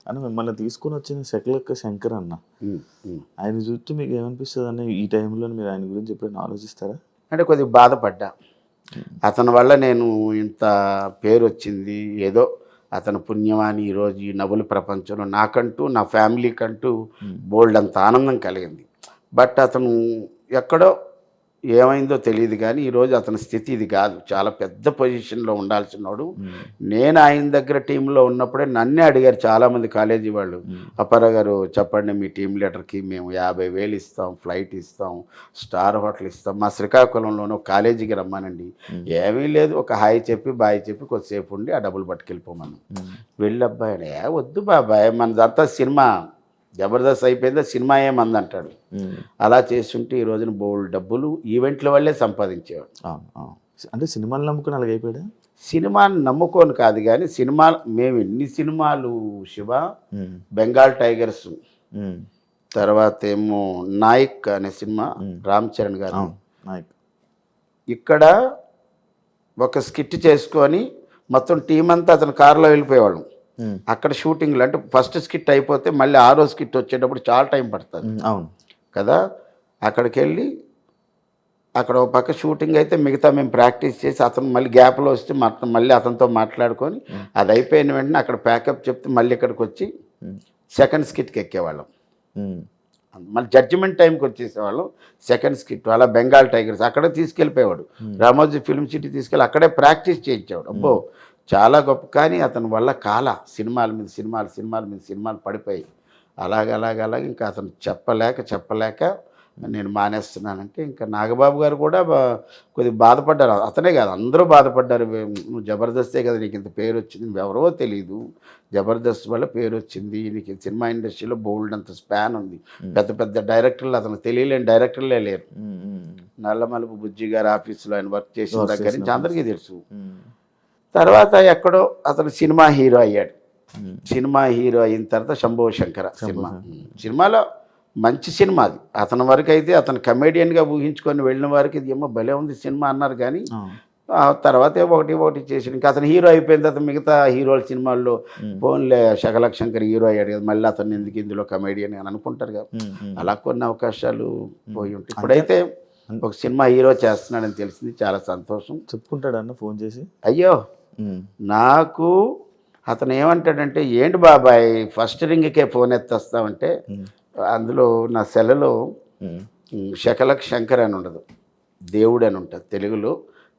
అని మిమ్మల్ని తీసుకొని వచ్చిన శకలక్క శంకర్ అన్న, ఆయన చూస్తే మీకు ఏమనిపిస్తుంది అన్న? ఈ టైంలో మీరు ఆయన గురించి ఎప్పుడైనా ఆలోచిస్తారా? అంటే కొద్దిగా బాధపడ్డా. అతని వల్ల నేను ఇంత పేరు వచ్చింది, ఏదో అతని పుణ్యమాని ఈరోజు ఈ నవ్వుల ప్రపంచంలో నాకంటూ నా ఫ్యామిలీకంటూ బోల్డ్ అంత ఆనందం కలిగింది. బట్ అతను ఎక్కడో ఏమైందో తెలియదు కానీ ఈరోజు అతని స్థితి ఇది కాదు. చాలా పెద్ద పొజిషన్లో ఉండాల్సినవాడు. నేను ఆయన దగ్గర టీంలో ఉన్నప్పుడే నన్నే అడిగారు చాలామంది కాలేజీ వాళ్ళు, అప్పారావు గారు చెప్పండి మీ టీం లీడర్కి మేము 50,000 ఇస్తాం, ఫ్లైట్ ఇస్తాం, స్టార్ హోటల్ ఇస్తాం, మా శ్రీకాకుళంలోనూ కాలేజీకి రమ్మానండి. ఏమీ లేదు, ఒక హాయ్ చెప్పి బాయ్ చెప్పి కొద్దిసేపు ఉండి ఆ డబ్బులు పట్టుకెళ్ళిపోమను. వెళ్ళి అబ్బాయి వద్దు బాబాయ్ మనదంతా సినిమా, జబర్దస్త్ అయిపోయిందో సినిమా ఏమంది అంటాడు. అలా చేస్తుంటే ఈ రోజున బోల్డ్ డబ్బులు ఈవెంట్ల వల్లే సంపాదించేవాడు. అంటే సినిమాలు నమ్ముకుని అలాగ అయిపోయాడా? సినిమాని నమ్ముకోను కాదు కానీ సినిమా మేము ఎన్ని సినిమాలు శివ, బెంగాల్ టైగర్స్, తర్వాత ఏమో నాయక్ అనే సినిమా రామ్ చరణ్ గారు, ఇక్కడ ఒక స్కిట్ చేసుకొని మొత్తం టీం అంతా అతని కారులో వెళ్ళిపోయేవాళ్ళం. అక్కడ షూటింగ్లు అంటే ఫస్ట్ స్కిట్ అయిపోతే మళ్ళీ ఆరో స్కిట్ వచ్చేటప్పుడు చాలా టైం పడుతుంది. అవును కదా. అక్కడికి వెళ్ళి అక్కడ ఒక పక్క షూటింగ్ అయితే మిగతా మేము ప్రాక్టీస్ చేసి అతను మళ్ళీ గ్యాప్లో వస్తే మళ్ళీ అతనితో మాట్లాడుకొని అది అయిపోయిన వెంటనే అక్కడ ప్యాకప్ చెప్తే మళ్ళీ ఇక్కడికి వచ్చి సెకండ్ స్కిట్కి ఎక్కేవాళ్ళం. మళ్ళీ జడ్జిమెంట్ టైంకి వచ్చేసేవాళ్ళం. సెకండ్ స్కిట్ అలా బెంగాల్ టైగర్స్ అక్కడే తీసుకెళ్ళిపోయేవాడు. రామోజీ ఫిల్మ్ సిటీ తీసుకెళ్ళి అక్కడే ప్రాక్టీస్ చేయించేవాడు. అబ్బో చాలా గొప్ప. కానీ అతని వల్ల సినిమాల మీద సినిమాలు పడిపోయి అలాగ ఇంకా అతను చెప్పలేక నేను మానేస్తున్నానంటే ఇంకా నాగబాబు గారు కూడా కొద్దిగా బాధపడ్డారు. అతనే కాదు అందరూ బాధపడ్డారు. నువ్వు జబర్దస్తే కదా నీకు ఇంత పేరు వచ్చింది, ఎవరో తెలియదు, జబర్దస్త్ వల్ల పేరు వచ్చింది, నీకు సినిమా ఇండస్ట్రీలో బోల్డ్ అంత స్పాన్ ఉంది, పెద్ద పెద్ద డైరెక్టర్లు అతను తెలియలేని డైరెక్టర్లే లేరు. నల్లమలుపు బుజ్జి గారి ఆఫీసులో ఆయన వర్క్ చేసిన దగ్గర నుంచి అందరికీ తెలుసు. తర్వాత ఎక్కడో అతను సినిమా హీరో అయ్యాడు. సినిమా హీరో అయిన తర్వాత శంభో శంకర సినిమాలో మంచి సినిమా అది. అతని వరకు అయితే అతను కమెడియన్గా ఊహించుకొని వెళ్ళిన వారికి ఇది ఏమో భలే ఉంది సినిమా అన్నారు. కానీ తర్వాత ఒకటి చేసి ఇంకా అతను హీరో అయిపోయిన తర్వాత మిగతా హీరోల సినిమాల్లో ఫోన్లే శకలక్ శంకర్ హీరో అయ్యాడు కదా, మళ్ళీ అతను ఎందుకు ఇందులో కమెడియన్ అని అనుకుంటారు కదా. అలా కొన్ని అవకాశాలు పోయి ఉంటాయి. ఇప్పుడైతే ఒక సినిమా హీరో చేస్తున్నాడని తెలిసింది, చాలా సంతోషం. చెప్పుకుంటాడు అన్న ఫోన్ చేసి? అయ్యో నాకు అతను ఏమంటాడంటే, ఏంటి బాబాయ్ ఫస్ట్ రింగ్కే ఫోన్ ఎత్తేస్తామంటే అందులో నా సెలలో శకలక్ శంకర్ అని ఉండదు, దేవుడు అని ఉంటుంది. తెలుగులో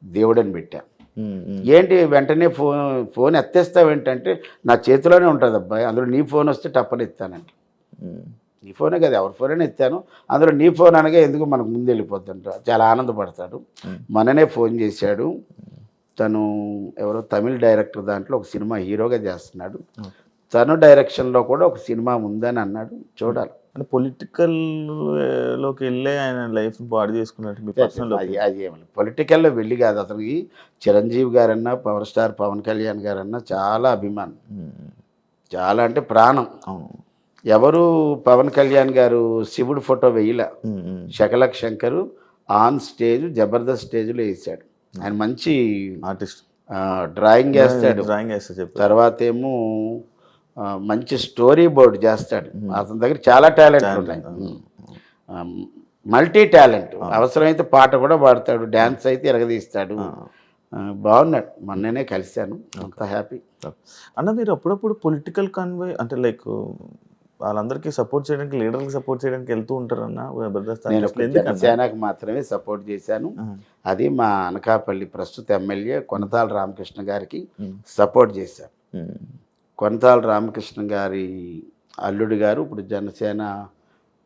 దేవుడు అని పెట్టా. ఏంటి వెంటనే ఫోన్ ఎత్తేస్తావేంటంటే, నా చేతిలోనే ఉంటుంది అబ్బాయి, అందులో నీ ఫోన్ వస్తే టప్పని ఎత్తానంట. నీ ఫోనే కదా, ఎవరి ఫోన్ అయినా ఎత్తాను, అందులో నీ ఫోన్ అనగా ఎందుకు మనకు ముందు వెళ్ళిపోతుంట. చాలా ఆనందపడతాడు. మననే ఫోన్ చేశాడు. తను ఎవరో తమిళ డైరెక్టర్ దాంట్లో ఒక సినిమా హీరోగా చేస్తున్నాడు. తను డైరెక్షన్లో కూడా ఒక సినిమా ఉందని అన్నాడు. చూడాలి. అంటే పొలిటికల్లోకి వెళ్ళి ఆయన లైఫ్ పాడు చేసుకున్నట్టు అది ఏమన్నా పొలిటికల్లో వెళ్ళి కాదు. అతనికి చిరంజీవి గారన్నా, పవర్ స్టార్ పవన్ కళ్యాణ్ గారన్నా చాలా అభిమానం, చాలా అంటే ప్రాణం. ఎవరు పవన్ కళ్యాణ్ గారు శివుడు ఫోటో వేయలే, శకలక్ శంకరు ఆన్ స్టేజ్ జబర్దస్త్ స్టేజ్లో వేసాడు. ఆయన మంచి ఆర్టిస్ట్, డ్రాయింగ్ వేస్తాడు. తర్వాత ఏమో మంచి స్టోరీ బోర్డ్ చేస్తాడు. అతని దగ్గర చాలా టాలెంట్ ఉన్నాయి, మల్టీ టాలెంట్. అవసరమైతే పాట కూడా పాడతాడు, డ్యాన్స్ అయితే ఎరగదీస్తాడు. బాగున్నాడు. మొన్ననే కలిశాను, అంత హ్యాపీ. అన్న మీరు అప్పుడప్పుడు పొలిటికల్ కాన్వాయ్ అంటే లైక్ వాళ్ళందరికీ సపోర్ట్ చేయడానికి, లీడర్కి సపోర్ట్ చేయడానికి వెళ్తూ ఉంటారన్న? నేను జనసేనకు మాత్రమే సపోర్ట్ చేశాను. అది మా అనకాపల్లి ప్రస్తుత ఎమ్మెల్యే కొనతాల రామకృష్ణ గారికి సపోర్ట్ చేశాను. కొనతాల రామకృష్ణ గారి అల్లుడు గారు ఇప్పుడు జనసేన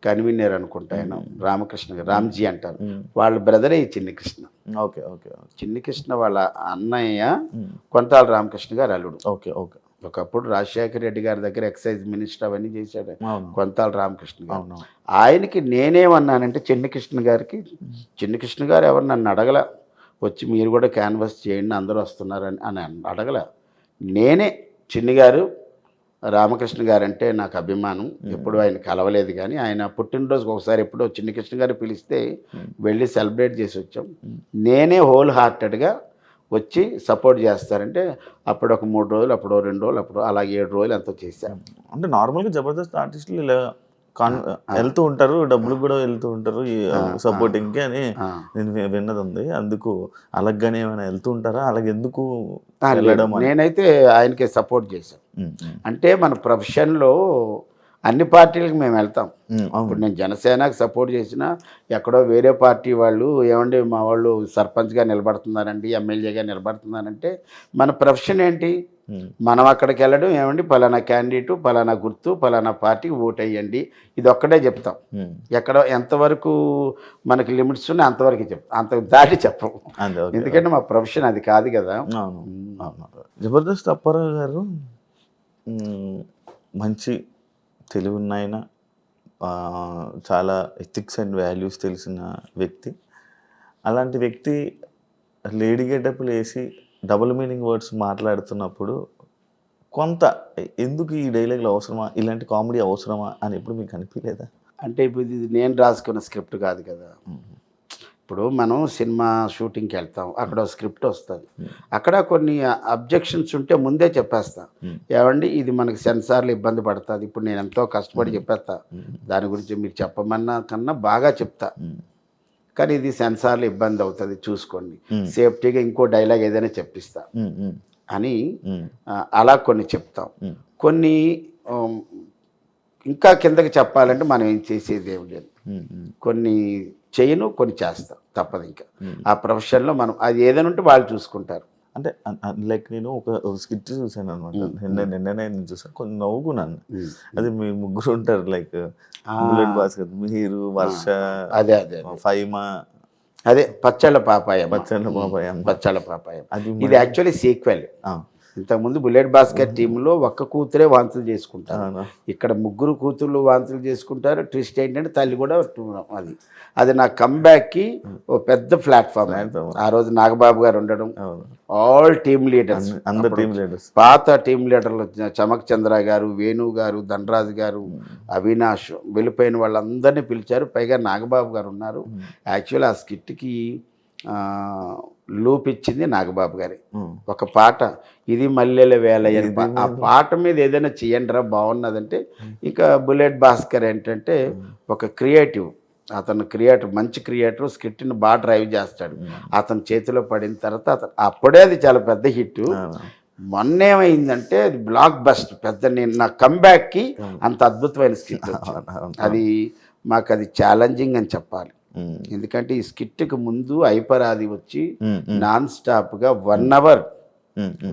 కన్వీనర్ అనుకుంటా, ఆయన రామకృష్ణ గారు, రామ్జీ అంటారు. వాళ్ళ బ్రదరే ఈ చిన్ని కృష్ణ. Okay okay. చిన్ని కృష్ణ వాళ్ళ అన్నయ్య కొనతాల రామకృష్ణ గారు అల్లుడు. Okay okay. ఒకప్పుడు రాజశేఖర రెడ్డి గారి దగ్గర ఎక్సైజ్ మినిస్టర్ అవన్నీ చేశాడు కొనతాల రామకృష్ణ గారు. ఆయనకి నేనేమన్నానంటే చిన్ని కృష్ణ గారు ఎవరు నన్ను అడగల, వచ్చి మీరు కూడా క్యాన్వాస్ చేయండి అందరూ వస్తున్నారని అని అడగల. నేనే చిన్ని గారు రామకృష్ణ గారు అంటే నాకు అభిమానం. ఎప్పుడు ఆయన కలవలేదు కానీ ఆయన పుట్టినరోజుకి ఒకసారి ఎప్పుడో చిన్ని కృష్ణ గారు పిలిస్తే వెళ్ళి సెలబ్రేట్ చేసి వచ్చాం. నేనే హోల్ హార్టెడ్గా వచ్చి సపోర్ట్ చేస్తారంటే అప్పుడు ఒక 3 రోజులు, అప్పుడు 2 రోజులు, అప్పుడు అలా 7 రోజులు ఎంతో చేశాం. అంటే నార్మల్గా జబర్దస్త్ ఆర్టిస్టులు ఇలా వెళ్తూ ఉంటారు, డబ్బులు కూడా వెళ్తూ ఉంటారు ఈ సపోర్టింగ్కి అని నేను విన్నది ఉంది. అందుకు అలాగనే ఏమైనా వెళ్తూ ఉంటారా? అలాగే ఎందుకు వెళ్ళడం? నేనైతే ఆయనకే సపోర్ట్ చేశాను. అంటే మన ప్రొఫెషన్లో అన్ని పార్టీలకు మేము వెళ్తాం. ఇప్పుడు నేను జనసేనకు సపోర్ట్ చేసినా ఎక్కడో వేరే పార్టీ వాళ్ళు ఏమండి మా వాళ్ళు సర్పంచ్గా నిలబడుతున్నారండి, ఎమ్మెల్యేగా నిలబడుతున్నారంటే మన ప్రొఫెషన్ ఏంటి? మనం అక్కడికి వెళ్ళడం ఏమండి పలానా క్యాండిడేటు, పలానా గుర్తు, పలానా పార్టీకి ఓటు వేయండి, ఇది ఒక్కటే చెప్తాం. ఎక్కడ ఎంతవరకు మనకి లిమిట్స్ ఉన్నాయి అంతవరకు చెప్తాం, అంత దాటి చెప్పం. ఎందుకంటే మా ప్రొఫెషన్ అది కాదు కదా. జబర్దస్త్ అప్పారావు గారు మంచి తెలివి ఉన్నాయన, చాలా ఎథిక్స్ అండ్ వాల్యూస్ తెలిసిన వ్యక్తి. అలాంటి వ్యక్తి లేడీ గెటప్లు వేసి డబుల్ మీనింగ్ వర్డ్స్ మాట్లాడుతున్నప్పుడు కొంత ఎందుకు ఈ డైలాగులు అవసరమా, ఇలాంటి కామెడీ అవసరమా అని ఎప్పుడు మీకు అనిపించలేదా? అంటే ఇప్పుడు ఇది నేను రాసుకున్న స్క్రిప్ట్ కాదు కదా. ఇప్పుడు మనం సినిమా షూటింగ్కి వెళ్తాం, అక్కడ స్క్రిప్ట్ వస్తుంది, అక్కడ కొన్ని అబ్జెక్షన్స్ ఉంటే ముందే చెప్పేస్తా. ఏమండి ఇది మనకి సెన్సార్లు ఇబ్బంది పడుతుంది, ఇప్పుడు నేను ఎంతో కష్టపడి చెప్పేస్తా, దాని గురించి మీరు చెప్పమన్నా కన్నా బాగా చెప్తా, కానీ ఇది సెన్సార్లు ఇబ్బంది అవుతుంది చూసుకోండి, సేఫ్టీగా ఇంకో డైలాగ్ ఏదైనా చెప్పిస్తా అని అలా కొన్ని చెప్తాం. కొన్ని ఇంకా కిందకి చెప్పాలంటే మనం ఏం చేసేది ఏం లేదు, కొన్ని చేయను కొన్ని చేస్తాం, తప్పదు. ఇంకా ఆ ప్రొఫెషన్లో మనం అది ఏదైనా ఉంటే వాళ్ళు చూసుకుంటారు. అంటే లైక్ నేను ఒక స్కిట్ చూసాను అనమాట, నిన్ననే నేను చూసాను, కొంచెం నవ్వుకున్నాను. అది మీ ముగ్గురు ఉంటారు, లైక్ బుల్లెట్ భాస్కర్, మీరు, వర్ష, అదే అదే ఫైమా, అదే పచ్చళ్ళ పాపాయం. ఇది యాక్చువల్లీ సీక్వెల్. ఇంతకుముందు బుల్లెట్ భాస్కర్ టీంలో ఒక్క కూతురే వాంతులు చేసుకుంటారు, ఇక్కడ ముగ్గురు కూతుర్లు వాంతులు చేసుకుంటారు. ట్విస్ట్ ఏంటంటే తల్లి కూడా అది నా కంబ్యాక్కి ఓ పెద్ద ప్లాట్ఫామ్. ఆ రోజు నాగబాబు గారు ఉండడం, ఆల్ టీమ్ లీడర్స్, పాత టీమ్ లీడర్లు చమక్ చంద్ర గారు, వేణు గారు, ధనరాజు గారు, అవినాష్, వెళ్ళిపోయిన వాళ్ళందరినీ పిలిచారు. పైగా నాగబాబు గారు ఉన్నారు. యాక్చువల్ ఆ స్కిట్కి లూప్ ఇచ్చింది నాగబాబు గారి. ఒక పాట ఇది మల్లెల వేలయ్య, ఆ పాట మీద ఏదైనా చేయండి రా బాగున్నదంటే, ఇక బుల్లెట్ భాస్కర్ ఏంటంటే ఒక క్రియేటివ్, అతను క్రియేటర్, మంచి క్రియేటర్, స్క్రిప్ట్ని బాగా డ్రైవ్ చేస్తాడు. అతని చేతిలో పడిన తర్వాత అప్పుడే అది చాలా పెద్ద హిట్. మొన్న ఏమైందంటే అది బ్లాక్ బస్ట్, పెద్ద నేను నా కంబ్యాక్కి అంత అద్భుతమైన స్క్రిప్ట్ అది మాకు అది ఛాలెంజింగ్ అని చెప్పాలి. ఎందుకంటే ఈ స్కిట్కి ముందు ఐపరాది వచ్చి నాన్ స్టాప్గా 1 hour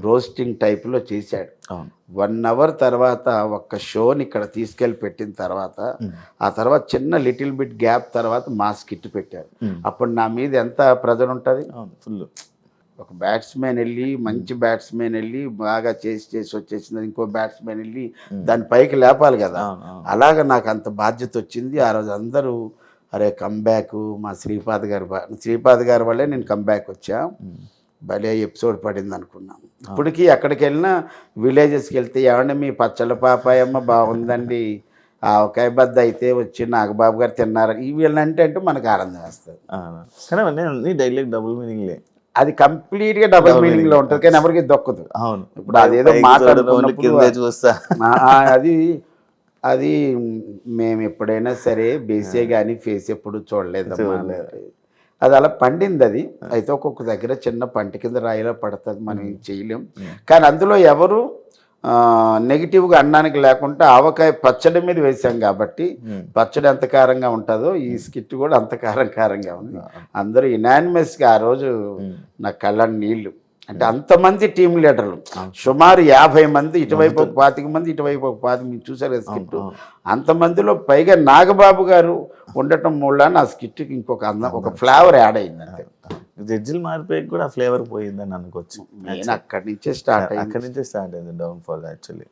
రోస్టింగ్ టైప్లో చేశాడు. 1 hour తర్వాత ఒక్క షోని ఇక్కడ తీసుకెళ్ళి పెట్టిన తర్వాత, ఆ తర్వాత చిన్న లిటిల్ బిట్ గ్యాప్ తర్వాత మా స్కిట్ పెట్టారు. అప్పుడు నా మీద ఎంత ప్రెజర్ ఉంటుంది. ఫుల్ ఒక బ్యాట్స్మెన్ వెళ్ళి, మంచి బ్యాట్స్మెన్ వెళ్ళి బాగా చేసి వచ్చేసింది, ఇంకో బ్యాట్స్మెన్ వెళ్ళి దాని పైకి లేపాలి కదా. అలాగ నాకు అంత బాధ్యత వచ్చింది. ఆ రోజు అందరూ అరే కంబ్యాక్ మా శ్రీపాద్ గారి వల్లే నేను కంబ్యాక్ వచ్చా, భలే ఎపిసోడ్ పడింది అనుకున్నాను. ఇప్పటికీ ఎక్కడికి వెళ్ళినా విలేజెస్కి వెళ్తే ఏమన్నా మీ పచ్చళ్ళ పాపాయమ్మ బాగుందండి, ఆవకాయ బద్ద అయితే వచ్చి నాగబాబు గారు తిన్నారు, ఇవి అంటే మనకు ఆనందం వేస్తుంది. కానీ డైలాగ్ డబుల్ మీనింగ్లే, అది కంప్లీట్గా డబుల్ మీనింగ్లో ఉంటుంది, కానీ ఎవరికి దొక్కదు. అవును, ఇప్పుడు అదేదో అది మేము ఎప్పుడైనా సరే బేసే కానీ ఫేస్ ఎప్పుడు చూడలేదమ్మా. అది అలా పండింది. అది అయితే ఒక్కొక్క దగ్గర చిన్న పంట కింద రాయిలా పడుతుంది, మనం ఏం చేయలేం. కానీ అందులో ఎవరు నెగిటివ్గా అనడానికి లేకుండా ఆవకాయ పచ్చడి మీద వేసాం కాబట్టి పచ్చడి ఎంత కారంగా ఉంటుందో ఈ స్కిట్ కూడా అంత కారంగా ఉంది. అందరూ యునానిమస్గా ఆ రోజు నా కళ్ళ నీళ్ళు. అంటే అంతమంది టీం లీడర్లు, సుమారు 50 మంది, ఇటువైపు ఒక 25 మంది, ఇటువైపు ఒక 25, మీరు చూసారు కదా స్కిట్. అంతమందిలో పైగా నాగబాబు గారు ఉండటం మూల నా స్కిట్కి ఇంకొక ఒక ఫ్లేవర్ యాడ్ అయింది. అంతే, జడ్జిలు మారిపోయి కూడా ఫ్లేవర్ పోయిందని అనుకోవచ్చు. నేను అక్కడి నుంచే స్టార్ట్ అయింది డౌన్ ఫాల్ యాక్చువల్లీ.